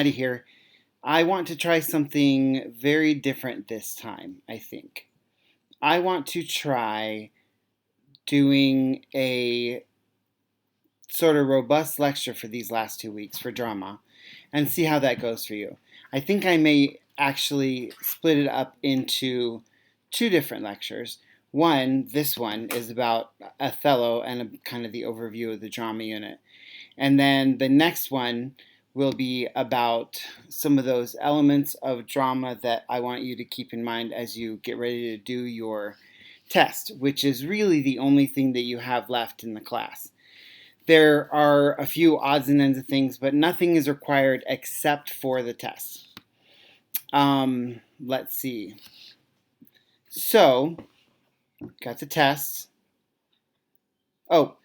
Maddie here. I want to try something very different this time, I think. I want to try doing a sort of robust lecture for these last 2 weeks for drama and see how that goes for you. I think I may actually split it up into two different lectures. This one is about Othello and kind of the overview of the drama unit. And then the next one will be about some of those elements of drama that I want you to keep in mind as you get ready to do your test, which is really the only thing that you have left in the class. There are a few odds and ends of things, but nothing is required except for the test. Let's see. So, got the test. So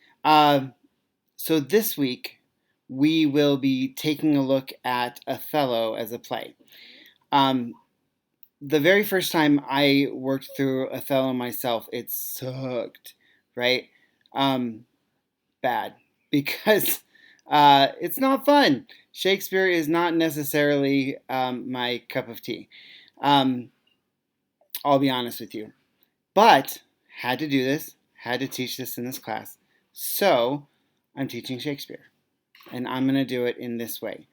this week we will be taking a look at Othello as a play. The very first time I worked through Othello myself, it sucked, right? Bad, because it's not fun. Shakespeare is not necessarily my cup of tea. I'll be honest with you. But had to do this, had to teach this in this class. So I'm teaching Shakespeare, and I'm going to do it in this way.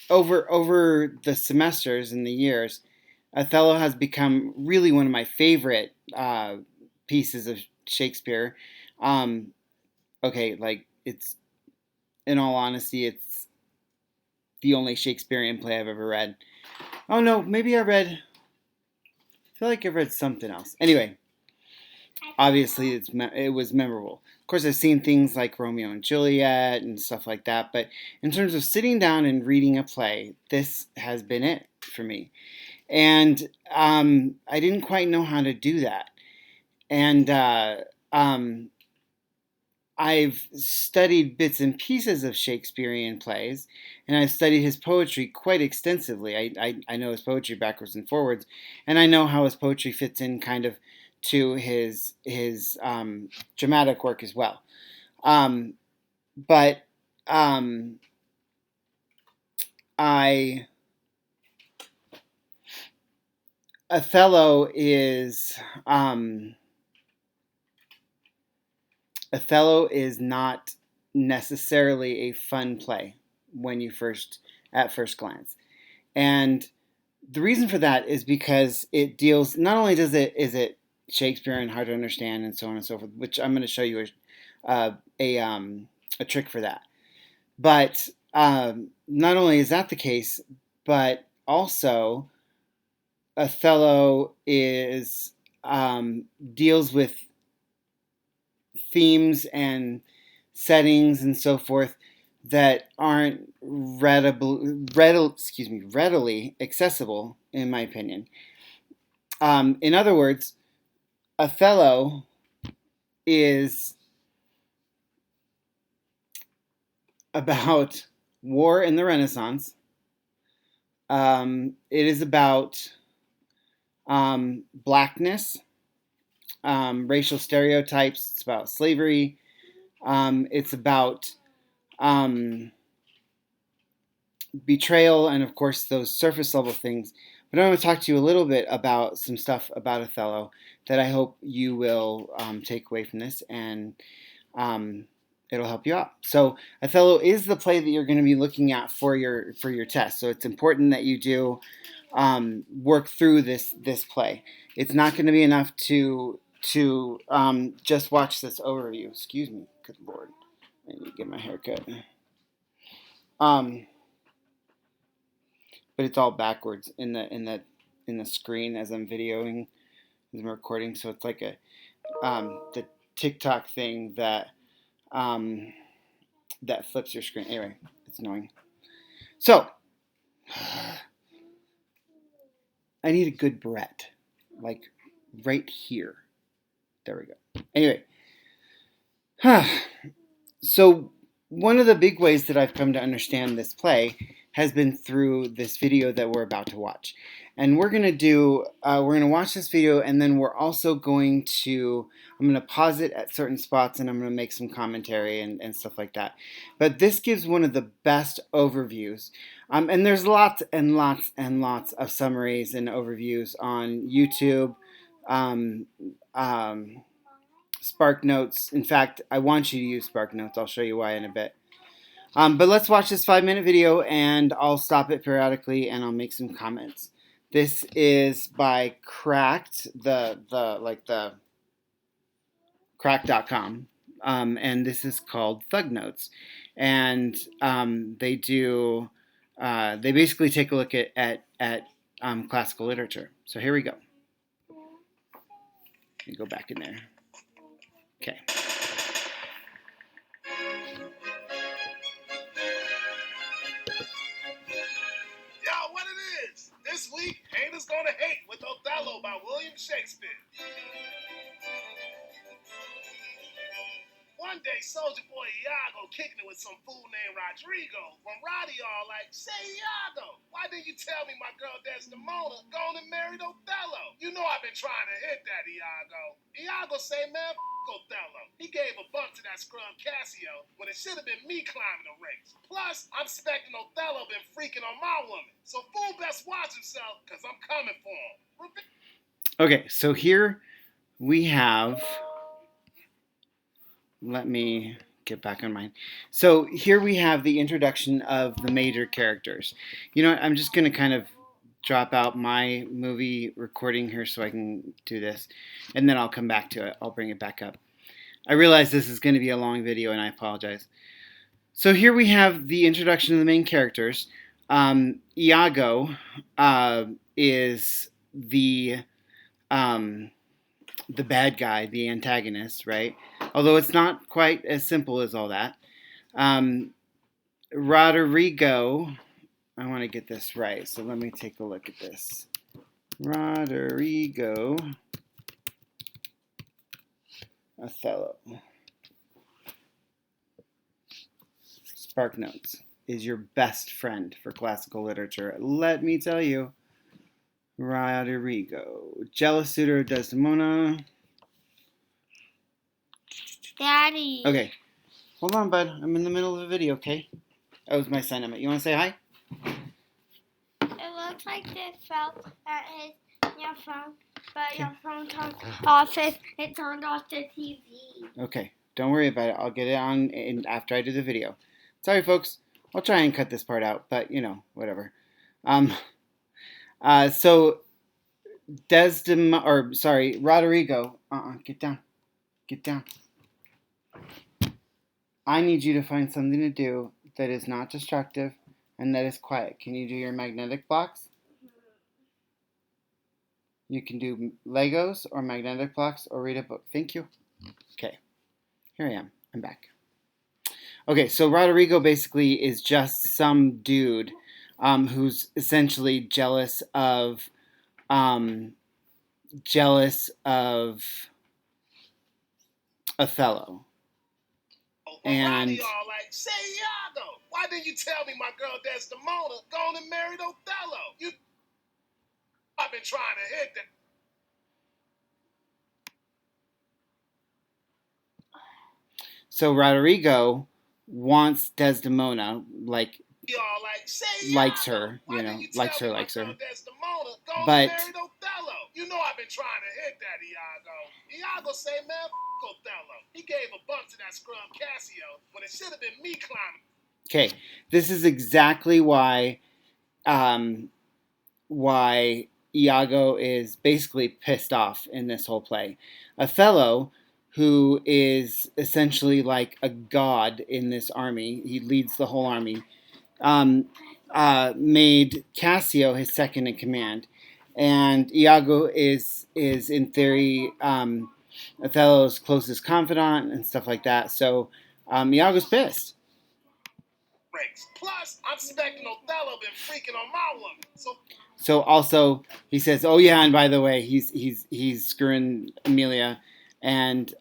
Over the semesters and the years, Othello has become really one of my favorite pieces of Shakespeare. It's, in all honesty, it's the only Shakespearean play I've ever read. Oh no, maybe I feel like I've read something else. Anyway, obviously it was memorable. Of course, I've seen things like Romeo and Juliet and stuff like that, but in terms of sitting down and reading a play, this has been it for me. And I didn't quite know how to do that. And I've studied bits and pieces of Shakespearean plays, and I've studied his poetry quite extensively. I know his poetry backwards and forwards, and I know how his poetry fits in kind of to his dramatic work as well. But Othello is not necessarily a fun play at first glance. And the reason for that is because it deals, not only is it Shakespearean, hard to understand, and so on and so forth, which I'm going to show you a trick for that. But not only is that the case, but also Othello deals with themes and settings and so forth that aren't readily accessible, in my opinion. In other words, Othello is about war in the Renaissance. It is about blackness, racial stereotypes. It's about slavery. It's about betrayal, and of course those surface level things. But I want to talk to you a little bit about some stuff about Othello that I hope you will take away from this, and it'll help you out. So Othello is the play that you're going to be looking at for your test. So it's important that you do work through this play. It's not going to be enough to just watch this overview. Excuse me. Good Lord. I need to get my hair cut. But it's all backwards in the screen as I'm videoing, as I'm recording. So it's like the TikTok thing that flips your screen. Anyway, it's annoying. So I need a good Brett, like right here. There we go. Anyway, so one of the big ways that I've come to understand this play has been through this video that we're about to watch. And we're going to watch this video, and then we're also I'm going to pause it at certain spots, and I'm going to make some commentary and stuff like that. But this gives one of the best overviews. And there's lots and lots and lots of summaries and overviews on YouTube, um, um, Spark Notes. In fact, I want you to use Spark Notes. I'll show you why in a bit. But let's watch this 5-minute video, and I'll stop it periodically, and I'll make some comments. This is by Cracked, the crack.com, and this is called Thug Notes, and they basically take a look at classical literature. So here we go. Let me go back in there. Okay. Yo, what it is? This week, Haters Gonna Hate with Othello by William Shakespeare. One day, Soldier Boy Iago kicking it with some fool named Rodrigo. When Roddy all like, say Iago, why didn't you tell me my girl Desdemona gone and married Othello? You know I've been trying to hit that, Iago. Iago say, man, Othello. He gave a bump to that scrub Cassio when it should have been me climbing the ranks. Plus, I'm suspecting Othello been freaking on my woman. So fool best watch himself, because I'm coming for him. Okay, so here we have... Let me get back on mine. So here we have the introduction of the major characters. You know what? I'm just going to kind of drop out my movie recording here so I can do this, and then I'll come back to it. I'll bring it back up. I realize this is going to be a long video, and I apologize. So here we have the introduction of the main characters. Iago is the bad guy, the antagonist, right? Although it's not quite as simple as all that. Roderigo, I want to get this right, so let me take a look at this. Roderigo Othello. Spark Notes is your best friend for classical literature. Let me tell you. Roderigo. Jealous suitor of Desdemona. Daddy. Okay. Hold on, bud. I'm in the middle of a video, okay? That was my sentiment. You want to say hi? It looks like this fell at your phone, but your phone turned off if it turned off the TV. Okay. Don't worry about it. I'll get it on after I do the video. Sorry, folks. I'll try and cut this part out, but, you know, whatever. So Roderigo. Get down. Get down. I need you to find something to do that is not destructive and that is quiet. Can you do your magnetic blocks? You can do Legos or magnetic blocks or read a book. Thank you. Okay. Here I am. I'm back. Okay, so Roderigo basically is just some dude who's essentially jealous of Othello. And all like, say Iago, why didn't you tell me my girl Desdemona gone and married Othello? I've been trying to hit that. So Roderigo wants Desdemona, likes her, likes her. But you know I've been trying to hit that, Iago. Iago say, man, Othello. He gave a bump to that scrub Cassio when it should have been me climbing. Okay, this is exactly why Iago is basically pissed off in this whole play. Othello, who is essentially like a god in this army, he leads the whole army, made Cassio his second in command. And Iago is in theory Othello's closest confidant and stuff like that. So Iago's pissed. Plus, I'm suspecting Othello been freaking on my woman. So also he says, oh yeah, and by the way, he's screwing Amelia, and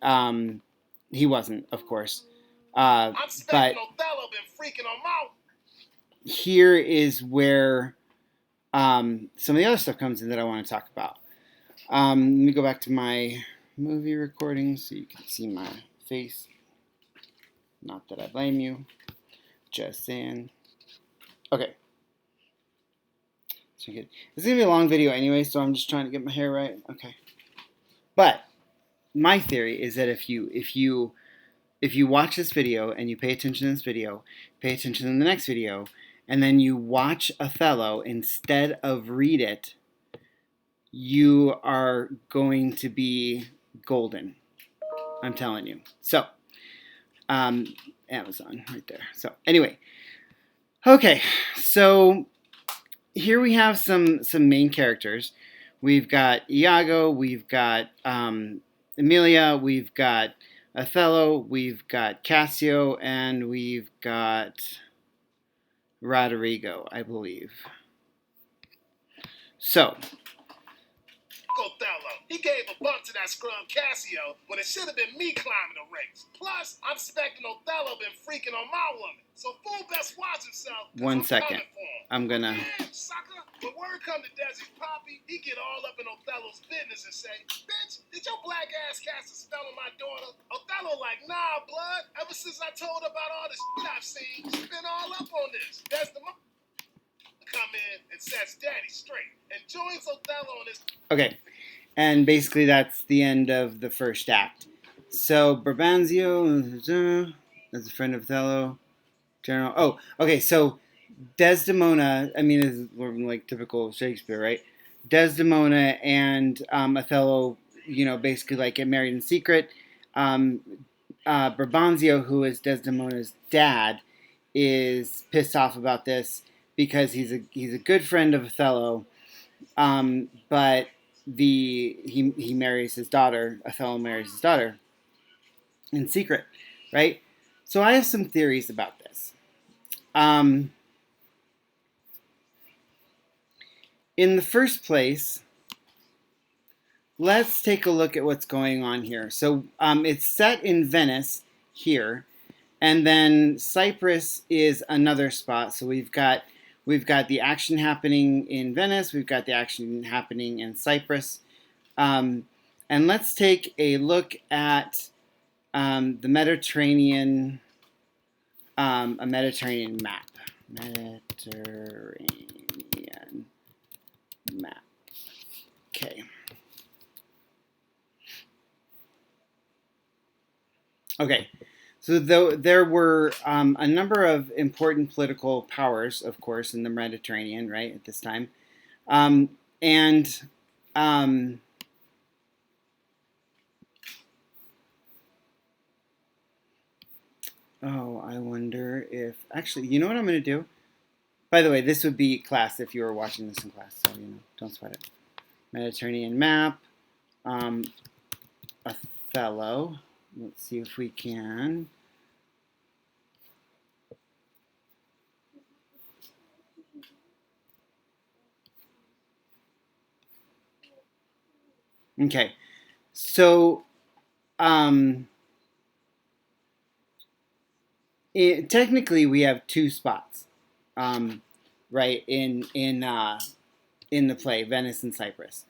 he wasn't, of course. I'm suspecting Othello been freaking on my. here is where some of the other stuff comes in that I want to talk about. Let me go back to my movie recording so you can see my face. Not that I blame you. Just saying. Okay. So good. It's gonna be a long video anyway, so I'm just trying to get my hair right. Okay. But my theory is that if you watch this video and you pay attention to this video, pay attention to the next video, and then you watch Othello instead of read it, you are going to be golden. I'm telling you. So, Amazon right there. So anyway, okay. So here we have some main characters. We've got Iago. We've got Emilia. We've got Othello. We've got Cassio, and we've got Roderigo, I believe. So, Othello. He gave a bump to that scrub Cassio when it should have been me climbing the race. Plus, I'm suspecting Othello been freaking on my woman. So fool best watch himself. 1 second. I'm gonna. Damn, sucker. When word come to Desi's poppy, he get all up in Othello's business and say, "Bitch, did your black ass cast a spell on my daughter?" Othello like, "Nah, blood. Ever since I told her about all this shit I've seen, she's been all up on this." Desdemona come in and sets Daddy straight and joins Othello on his. Okay, and basically that's the end of the first act. So Brabantio as a friend of Othello. General. Oh, okay. So Desdemona. I mean, is like typical Shakespeare, right? Desdemona and Othello, basically like get married in secret. Brabantio, who is Desdemona's dad, is pissed off about this because he's a good friend of Othello, but he marries his daughter. Othello marries his daughter in secret, right? So I have some theories about this. In the first place, let's take a look at what's going on here. So it's set in Venice here, and then Cyprus is another spot. So we've got the action happening in Venice. We've got the action happening in Cyprus. And let's take a look at the Mediterranean, a Mediterranean map. Mediterranean map. Okay. Okay. So there were a number of important political powers, of course, in the Mediterranean, right, at this time. And oh, I wonder if actually, you know what I'm going to do? By the way, this would be class if you were watching this in class, so don't sweat it. Mediterranean map, Othello. Let's see if we can. Okay, so technically we have two spots, right in the play, Venice and Cyprus.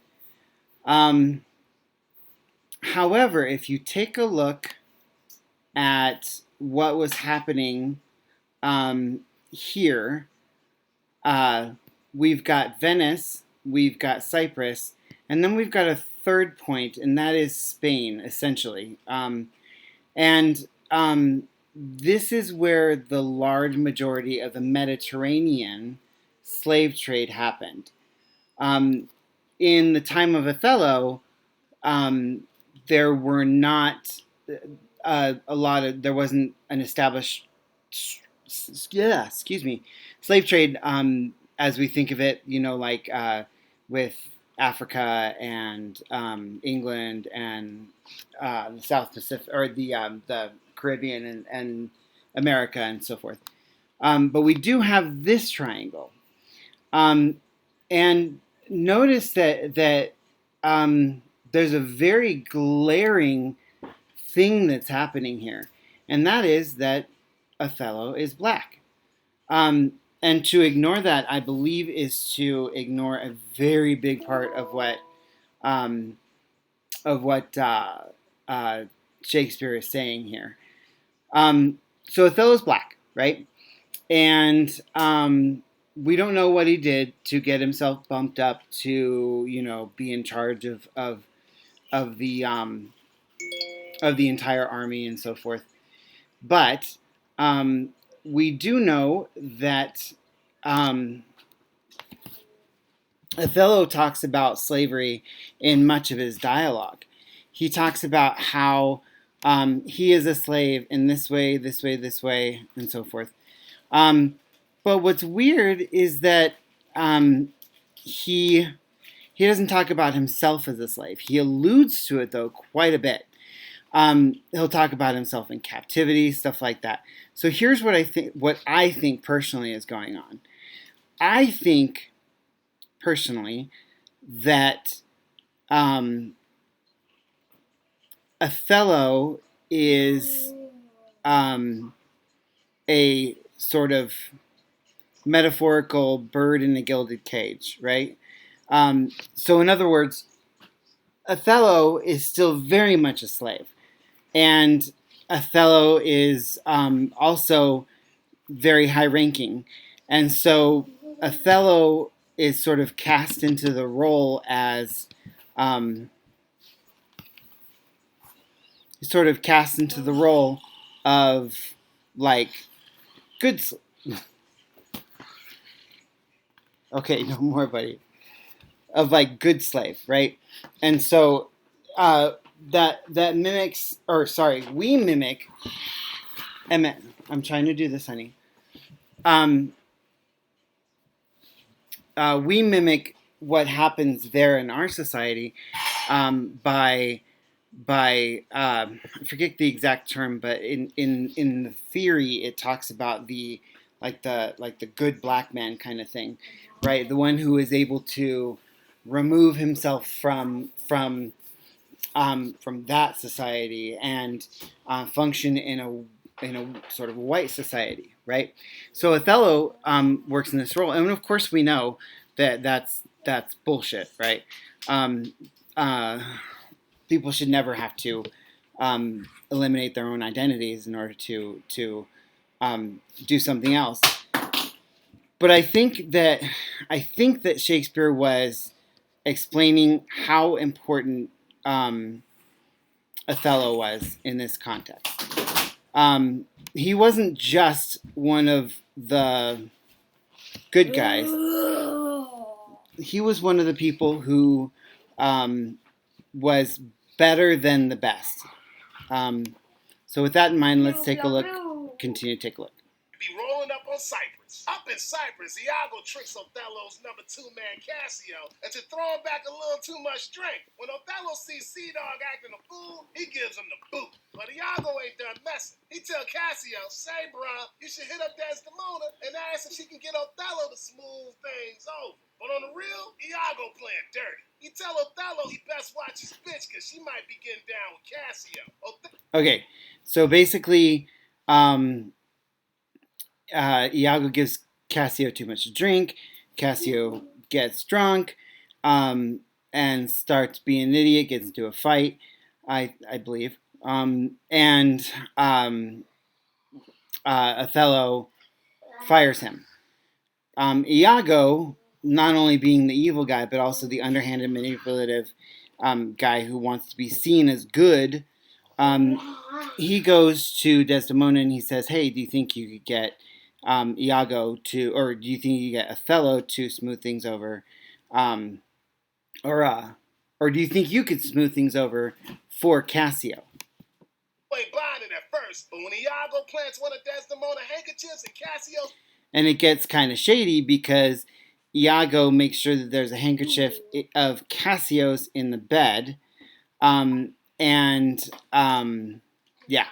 However, if you take a look at what was happening here, we've got Venice, we've got Cyprus, and then we've got a third point, and that is Spain, essentially. And this is where the large majority of the Mediterranean slave trade happened. In the time of Othello, there were not there wasn't an established, slave trade as we think of it, like with Africa and England and the South Pacific, or the Caribbean and America and so forth. But we do have this triangle. And notice that there's a very glaring thing that's happening here, and that is that Othello is black. and to ignore that, I believe, is to ignore a very big part um, of what Shakespeare is saying here. So Othello's black, right? And we don't know what he did to get himself bumped up to, be in charge of the entire army and so forth. But we do know that Othello talks about slavery in much of his dialogue. He talks about how he is a slave in this way, this way, this way, and so forth. Um, but what's weird is that he doesn't talk about himself as a slave. He alludes to it though quite a bit. He'll talk about himself in captivity, stuff like that. So here's what I think. What I think personally is going on. I think personally that Othello is a sort of metaphorical bird in a gilded cage, right? So, in other words, Othello is still very much a slave, and Othello is also very high ranking, and so Othello is sort of cast into the role as sort of cast into the role of like good. Okay, no more, buddy. Of like good slave, right? And so that mimics, or sorry, we mimic. Emmett, I'm trying to do this, honey. Um, we mimic what happens there in our society by I forget the exact term, but in the theory it talks about the good black man kind of thing, right? The one who is able to remove himself from that society and function in a sort of white society, right? So Othello works in this role, and of course we know that that's bullshit, right? Um, uh, People should never have to eliminate their own identities in order to do something else. But I think that Shakespeare was explaining how important Othello was in this context. He wasn't just one of the good guys. He was one of the people who was better than the best. So with that in mind, let's take a look. Continue to take a look. Be rolling up on Cyprus. Up in Cyprus, Iago tricks Othello's number 2 man Cassio into throwing back a little too much drink. When Othello sees Sea Dog acting a fool, he gives him the boot. But Iago ain't done messing. He tell Cassio, say bruh, you should hit up Desdemona and ask if she can get Othello to smooth things over. But on the real, Iago playing dirty. He tell Othello he best watch his bitch because she might be getting down with Cassio. Okay, so basically, Iago gives Cassio too much to drink. Cassio gets drunk and starts being an idiot, gets into a fight, I believe. And Othello fires him. Iago, not only being the evil guy, but also the underhanded, manipulative guy who wants to be seen as good, he goes to Desdemona and he says, "Hey, do you think you could get Iago to, or do you think you could get Othello to smooth things over, um, or do you think you could smooth things over for Cassio?" Ain't buying it at first, but when Iago plants one of Desdemona handkerchiefs and Cassio, and it gets kind of shady because Iago makes sure that there's a handkerchief of Cassio's in the bed, and yeah.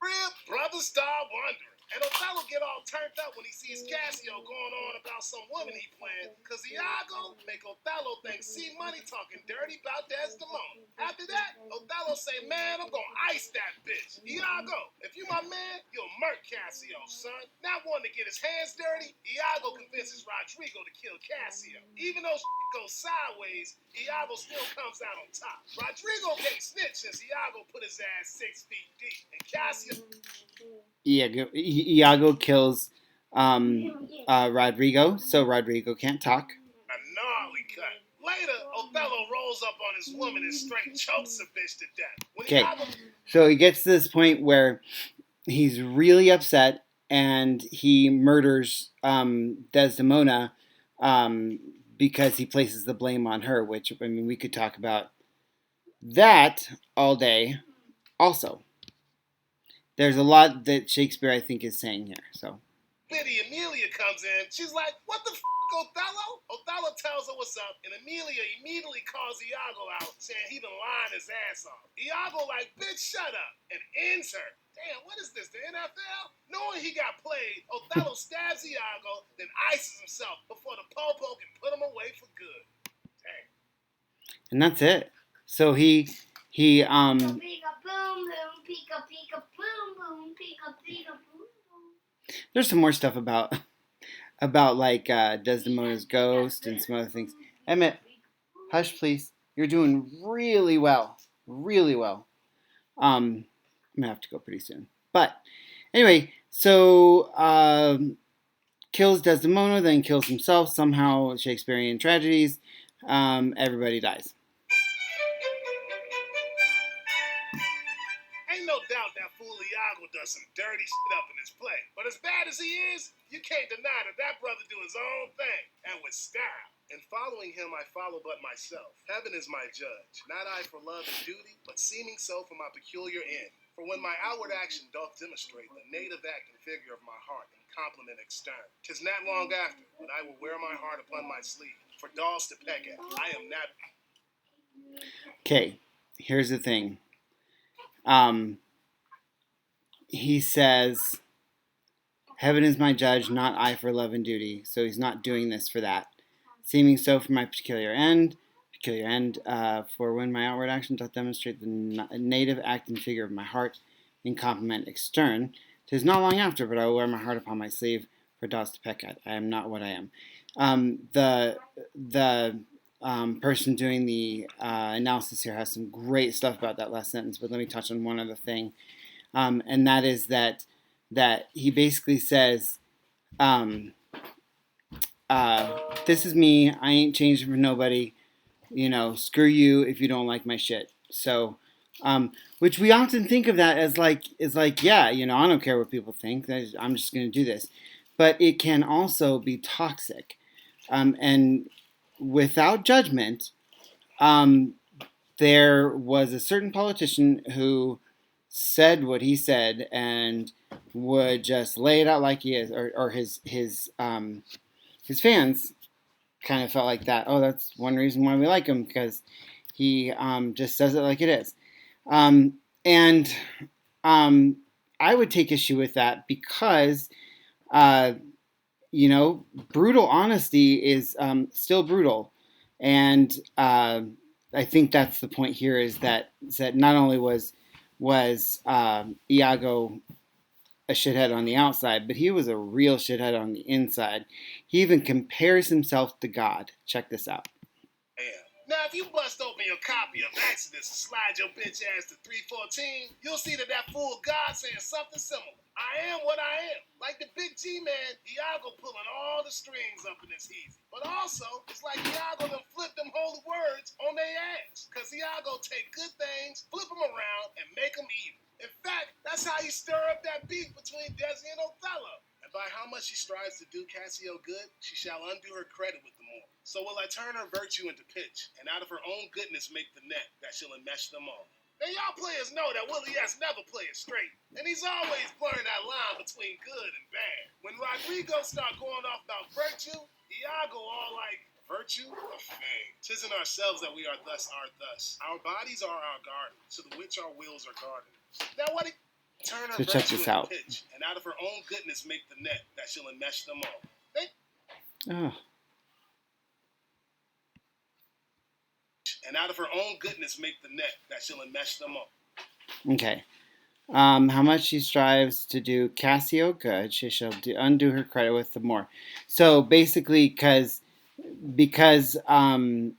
real brothers start wondering. And Othello get all turned up when he sees Cassio going on about some woman he playing, cause Iago make Othello think C-Money talking dirty about Desdemona. After that, Othello say, man, I'm gonna ice that bitch. Iago, if you my man, you'll murk Cassio, son. Not wanting to get his hands dirty, Iago convinces Rodrigo to kill Cassio. Even though shit goes sideways, Iago still comes out on top. Rodrigo can't snitch since Iago put his ass 6 feet deep, and Cassio... Iago kills Rodrigo, so Rodrigo can't talk. A gnarly cut. Later, Othello rolls up on his woman and straight chokes the bitch to death. Okay, so he gets to this point where he's really upset and he murders Desdemona because he places the blame on her, which, I mean, we could talk about that all day also. There's a lot that Shakespeare, I think, is saying here. So, Lady Amelia comes in. She's like, what the f***, Othello? Othello tells her what's up, and Amelia immediately calls Iago out, saying he been lying his ass off. Iago like, bitch, shut up, and ends her. Damn, what is this, the NFL? Knowing he got played, Othello stabs Iago, then ices himself before the popo can put him away for good. Damn. And that's it. So he Pika, boom, boom, pika, pika, boom, boom, pika, pika, boom, boom. There's some more stuff about like Desdemona's ghost and some other things. Emmett, hush, please. You're doing really well, really well. I'm gonna have to go pretty soon. But anyway, so kills Desdemona, then kills himself. Somehow, Shakespearean tragedies. Everybody dies. Ain't no doubt that fool Iago does some dirty shit up in his play. But as bad as he is, you can't deny that brother do his own thing, and with style. In following him, I follow but myself. Heaven is my judge, not I for love and duty, but seeming so for my peculiar end. For when my outward action doth demonstrate the native act and figure of my heart and compliment extern, 'tis not long after that I will wear my heart upon my sleeve, for dolls to peck at. I am not... Okay, here's the thing. He says, heaven is my judge, not I for love and duty. So he's not doing this for that. Seeming so for my peculiar end, for when my outward action doth demonstrate the native act and figure of my heart in compliment extern. 'Tis not long after, but I will wear my heart upon my sleeve, for dogs to peck at. I am not what I am. The person doing the analysis here has some great stuff about that last sentence, but let me touch on one other thing, and that is that he basically says, this is me. I ain't changing for nobody. You know, screw you if you don't like my shit. So, which we often think of that as like, yeah, you know, I don't care what people think. I'm just going to do this. But it can also be toxic. And without judgment, there was a certain politician who said what he said and would just lay it out like he is, or his fans kind of felt like that. Oh, that's one reason why we like him, because he just says it like it is. And I would take issue with that because, you know, brutal honesty is still brutal. And I think that's the point here, is that not only was Iago a shithead on the outside, but he was a real shithead on the inside. He even compares himself to God. Check this out. Now, if you bust open your copy of Exodus and slide your bitch ass to 314, you'll see that fool God saying something similar. I am what I am. Like the big G man, Iago pulling all the strings up in his heat. But also, it's like Iago done flip them holy words on their ass. Because Iago take good things, flip them around, and make them evil. In fact, that's how you stir up that beef between Desi and Othello. And by how much she strives to do Cassio good, she shall undo her credit with the more. So will I turn her virtue into pitch, and out of her own goodness make the net that shall enmesh them all. Now y'all players know that Willie S never plays straight, and he's always blurring that line between good and bad. When Rodrigo start going off about virtue, Iago all like, virtue? A fame. 'Tis in ourselves that we are thus. Our bodies are our garden, to the which our wills are gardeners. Now what Turn her So check virtue this into out. pitch, and out of her own goodness make the net that shall enmesh them all. Oh. And out of her own goodness make the net that shall enmesh them all. Okay. How much she strives to do Cassio good, she shall undo her credit with the more. So basically, because Othello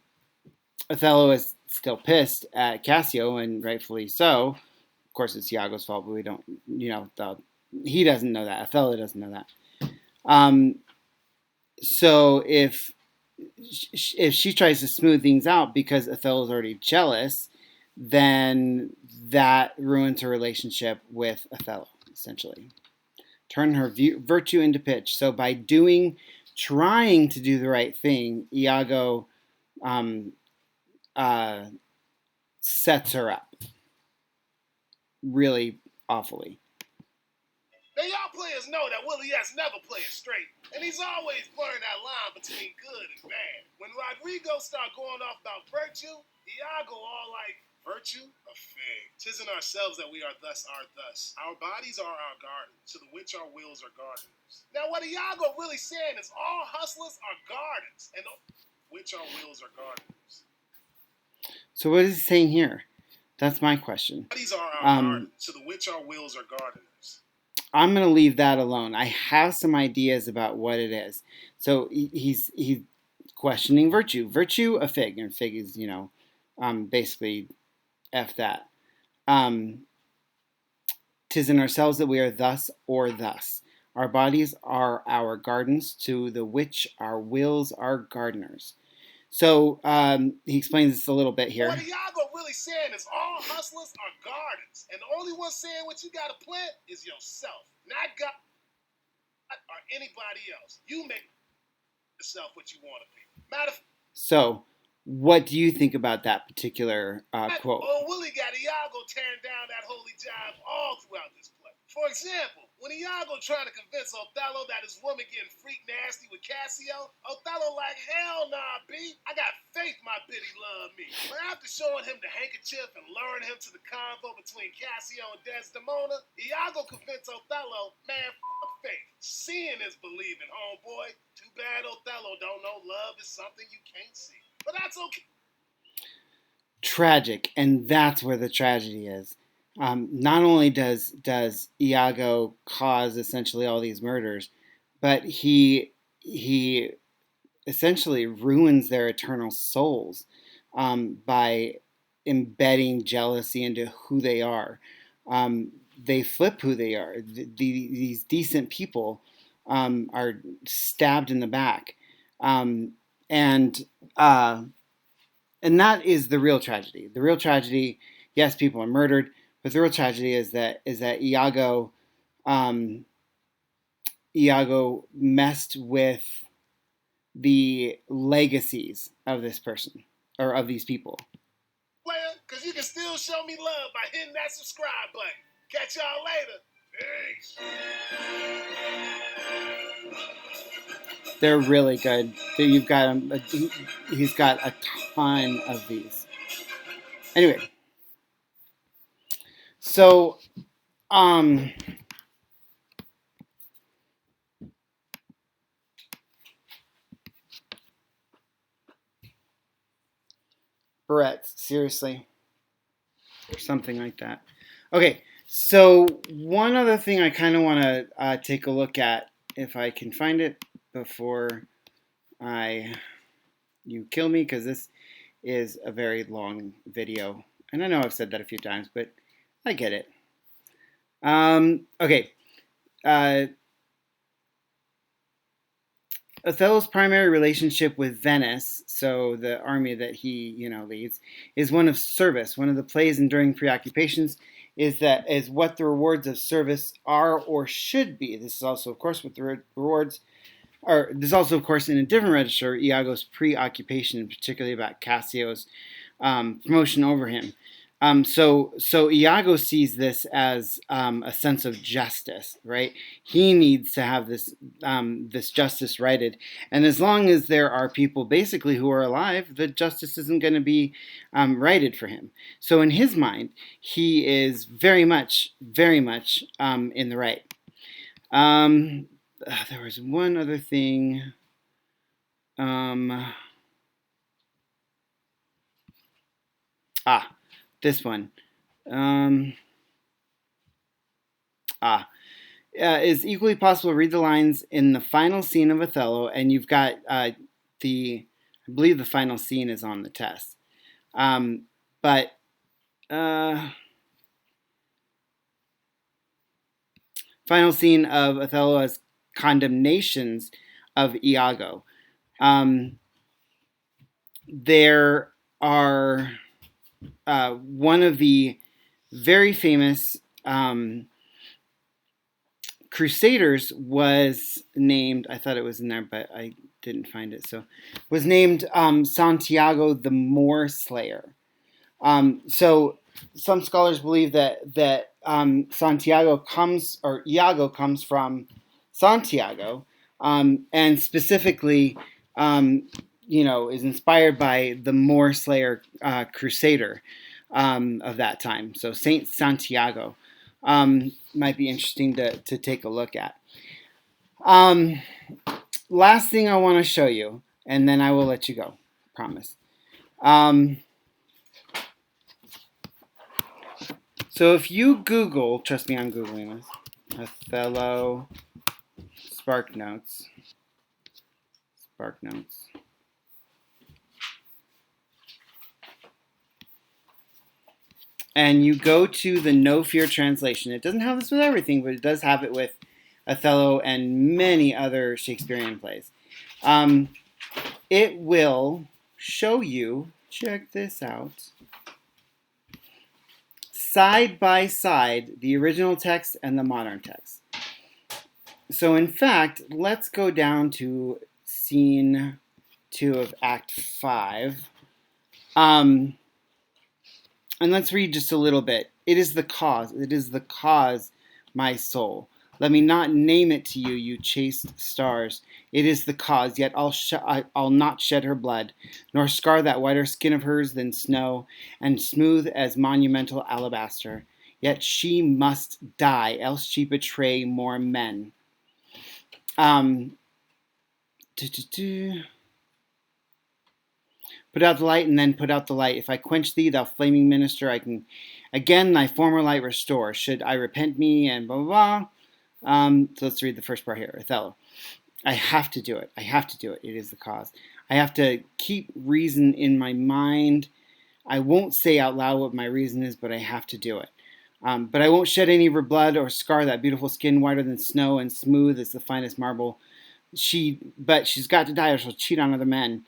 is still pissed at Cassio, and rightfully so. Of course, it's Iago's fault, but we don't, he doesn't know that. Othello doesn't know that. So if she tries to smooth things out because Othello's already jealous, then that ruins her relationship with Othello, essentially. Turn her virtue into pitch. So by trying to do the right thing, Iago sets her up really awfully. Now, y'all players know that Willie S. never plays straight, and he's always blurring that line between good and bad. When Rodrigo start going off about virtue, Iago all like, virtue? A fig. 'Tis in ourselves that we are thus. Our bodies are our gardens, to the which our wills are gardeners. Now, what Iago really saying is all hustlers are gardens, and which our wills are gardeners. So what is he saying here? That's my question. Bodies are our gardens, to the which our wills are gardeners. I'm going to leave that alone. I have some ideas about what it is. So he's questioning virtue. Virtue, a fig, and fig is basically f that. 'Tis in ourselves that we are thus or thus. Our bodies are our gardens, to the which our wills are gardeners. So he explains this a little bit here. What Iago really saying is all hustlers are gardens, and the only one saying what you got to plant is yourself, not God or anybody else. You make yourself what you want to be. So, what do you think about that particular quote? Oh, Willie got Iago tearing down that holy jive all throughout this play. For example, when Iago trying to convince Othello that his woman getting freak nasty with Cassio, Othello like, hell nah, B. I got faith my biddy love me. But after showing him the handkerchief and luring him to the convo between Cassio and Desdemona, Iago convinced Othello, man, f*** faith. Seeing is believing, homeboy. Too bad Othello don't know love is something you can't see. But that's okay. Tragic, and that's where the tragedy is. Not only does Iago cause essentially all these murders, but he essentially ruins their eternal souls by embedding jealousy into who they are. They flip who they are. These decent people are stabbed in the back, and that is the real tragedy. The real tragedy, yes, people are murdered, but the real tragedy is that Iago messed with the legacies of this person or of these people. Player, because you can still show me love by hitting that subscribe button. Catch y'all later. Peace. They're really good. You've got he's got a ton of these. Anyway, so Barrettes, seriously, or something like that. Okay, so one other thing I kind of want to take a look at, if I can find it before you kill me, because this is a very long video, and I know I've said that a few times, but I get it. Okay. Othello's primary relationship with Venice, so the army that he leads, is one of service. One of the play's enduring preoccupations is what the rewards of service are or should be. This is also, of course, what the rewards are. This is also, of course, in a different register, Iago's preoccupation, particularly about Cassio's promotion over him. So Iago sees this as a sense of justice, right? He needs to have this justice righted, and as long as there are people basically who are alive, the justice isn't going to be righted for him. So in his mind, he is very much in the right. There was one other thing. Um, this one. Um, ah, is equally possible to read the lines in the final scene of Othello, and you've got I believe the final scene is on the test. But final scene of Othello as condemnations of Iago. There are one of the very famous Crusaders was named. I thought it was in there, but I didn't find it. So, was named Santiago the Moor Slayer. So, some scholars believe that Santiago comes or Iago comes from Santiago, and specifically, is inspired by the Moor Slayer Crusader of that time. So, Saint Santiago. Might be interesting to take a look at. Um, Last thing I want to show you, and then I will let you go. Promise. So if you Google, trust me, I'm Googling this, Othello Spark Notes. And you go to the No Fear translation. It doesn't have this with everything, but it does have it with Othello and many other Shakespearean plays. It will show you, check this out, side by side, the original text and the modern text. So in fact, let's go down to scene 2 of Act 5. And let's read just a little bit. It is the cause, my soul. Let me not name it to you, you chaste stars. It is the cause, yet I'll not shed her blood, nor scar that whiter skin of hers than snow, and smooth as monumental alabaster. Yet she must die, else she betray more men. Put out the light, and then put out the light. If I quench thee, thou flaming minister, I can again thy former light restore. Should I repent me, and blah, blah, blah. So let's read the first part here. Othello. I have to do it. It is the cause. I have to keep reason in my mind. I won't say out loud what my reason is, but I have to do it. But I won't shed any of her blood or scar that beautiful skin whiter than snow and smooth as the finest marble. But she's got to die or she'll cheat on other men.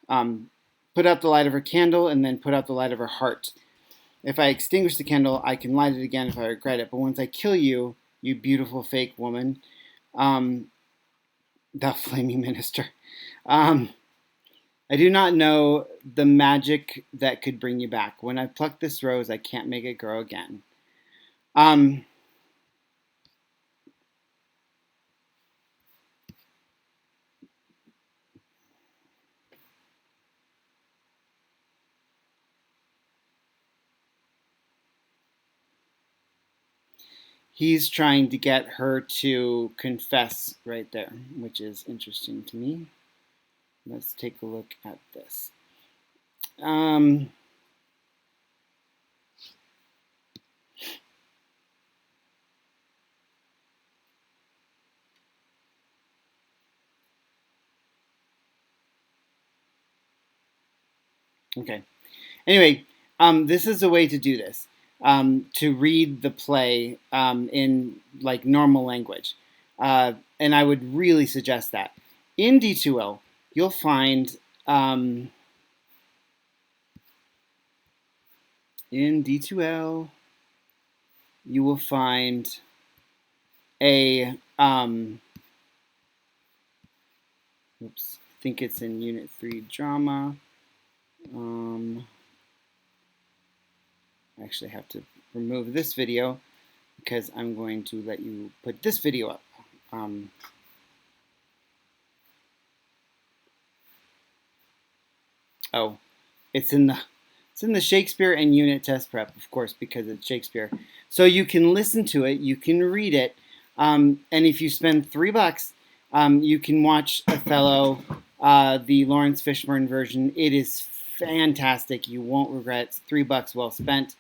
Put out the light of her candle, and then put out the light of her heart. If I extinguish the candle, I can light it again if I regret it. But once I kill you, you beautiful fake woman, thou flaming minister, I do not know the magic that could bring you back. When I pluck this rose, I can't make it grow again. He's trying to get her to confess right there, which is interesting to me. Let's take a look at this. Okay. Anyway, this is a way to do this. To read the play in like normal language, and I would really suggest that. In D2L, you'll find in D2L you will find a oops, I think it's in Unit 3 drama. I actually have to remove this video because I'm going to let you put this video up. Oh, it's in the Shakespeare and unit test prep, of course, because it's Shakespeare. So you can listen to it, you can read it, and if you spend $3, you can watch Othello, the Lawrence Fishburne version. It is fantastic. You won't regret. It's $3 well spent.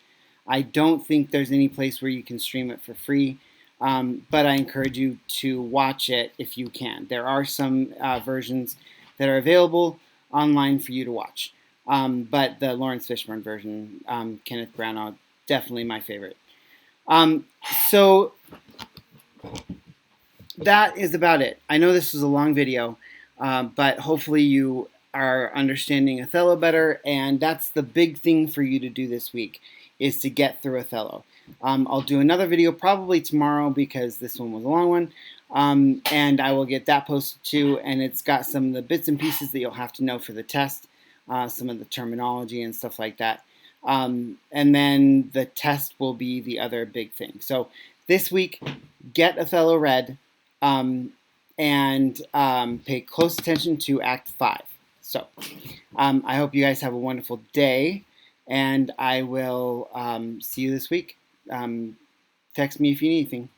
I don't think there's any place where you can stream it for free, but I encourage you to watch it if you can. There are some versions that are available online for you to watch. But the Lawrence Fishburne version, Kenneth Branagh, definitely my favorite. So that is about it. I know this was a long video, but hopefully you are understanding Othello better, and that's the big thing for you to do this week, is to get through Othello. I'll do another video probably tomorrow because this one was a long one, and I will get that posted too, and it's got some of the bits and pieces that you'll have to know for the test, some of the terminology and stuff like that. And then the test will be the other big thing. So this week, get Othello read, and pay close attention to Act 5. So I hope you guys have a wonderful day, and I will see you this week. Text me if you need anything.